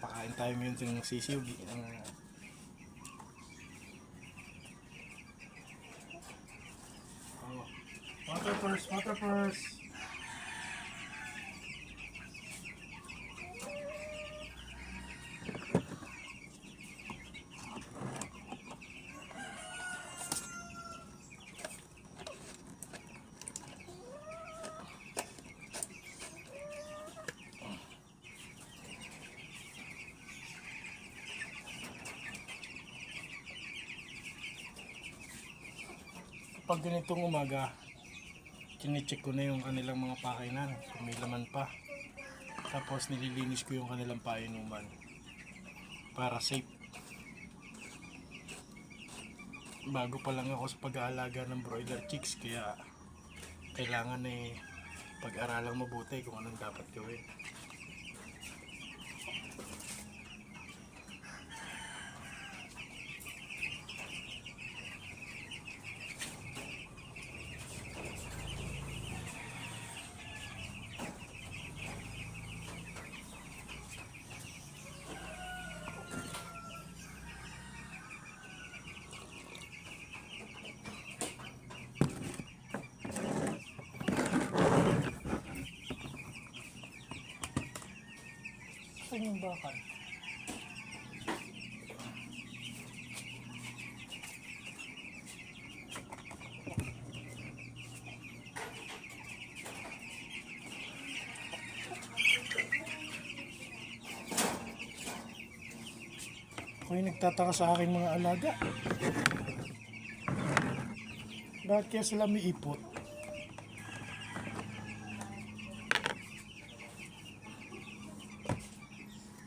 Pakain tayo ngayon ng sisiw. Water first, water first. Pag ganitong umaga, kine-check ko na yung kanilang mga pakainan kung may laman pa. Tapos nililinis ko yung kanilang painuman para safe. Bago pa lang ako sa pag-aalaga ng broiler chicks, kaya kailangan pag-aralang mabuti kung anong dapat gawin. Saan yung bakal? Ako yung nagtataka sa akin mga alaga. Bakit kaya sila may ipot?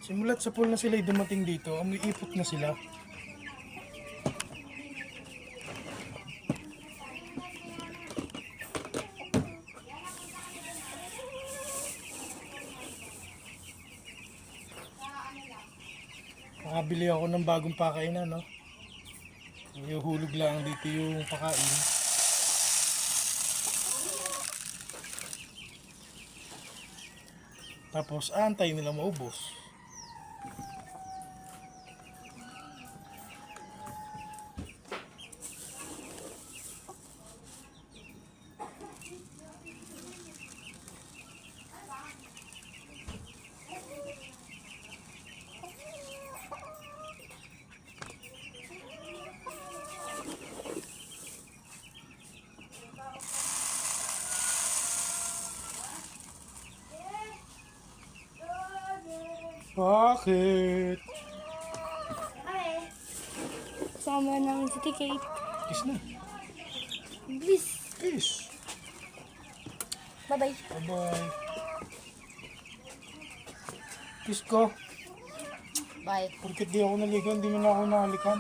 Simulat sa pool na sila dumating dito, may ipot na sila. Nakabili ako ng bagong pakainan, no? Iuhulog lang dito yung pakain. Tapos antay nila maubos. Bakit? Hi. Sama namin si Kate. Kiss na. Please. Kiss. Bye-bye. Bye-bye. Kiss ko. Bye. Porket di ako naligo, hindi mo na ako nahalikan.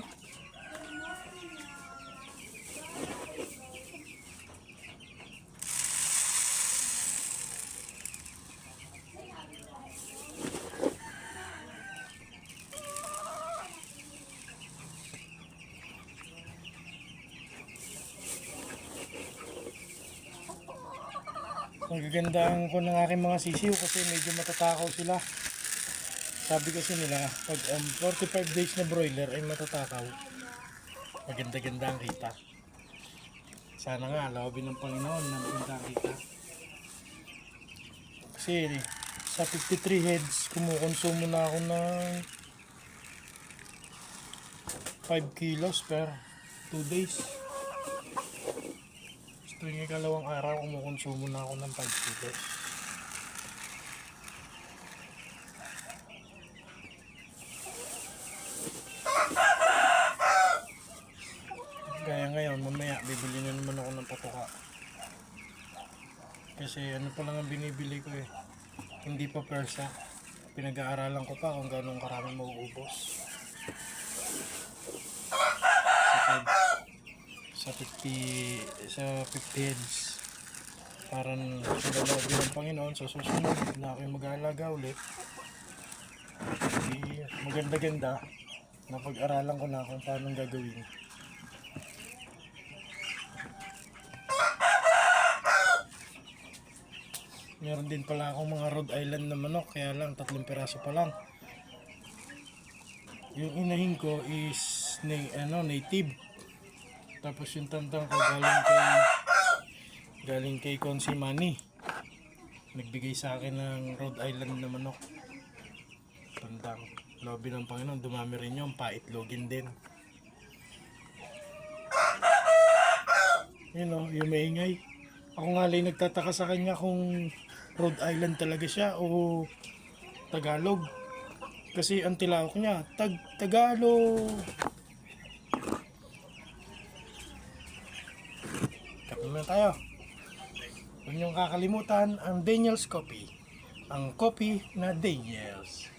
Magagandaan ko ng aking mga sisiw kasi medyo matatakaw sila. Sabi kasi nila, pag 45 days na broiler ay matatakaw. Maganda-ganda ang kita. Sana nga, lawabin ng Panginoon na maganda ang kita. Kasi sa 53 heads, kumukonsumo na ako ng 5 kilos per 2 days. Tuwing ikalawang araw, kumukonsumo na ako ng 5 kilos. Gaya ngayon, mamaya bibili na naman ako ng patuka. Kasi ano pa lang ang binibili ko eh. Hindi pa persa. Pinag-aaralan ko pa kung gano'ng karami mauubos. Sa 50 heads. Para sa lalagyan ng Panginoon, sa susunod na aking mag-aalaga ulit. Maganda-ganda na pag-aralan ko na kung paano gagawin. Meron din pala akong mga Rhode Island na manok, kaya lang 3 piraso pa lang. Yung inahin ko is native. Tapos yung tandang ko galing kay Consi Manny. Nagbigay sa akin ng Rhode Island na manok. Tandang. Lobe ng Panginoon, dumami rin yung paitlogin din. Yung maingay. Ako nga lang nagtataka sa kanya kung Rhode Island talaga siya o Tagalog. Kasi ang tilawak niya, Tagalog. Kape muna tayo. Huwag niyong kakalimutan ang Daniel's Coffee. Ang coffee na Daniel's.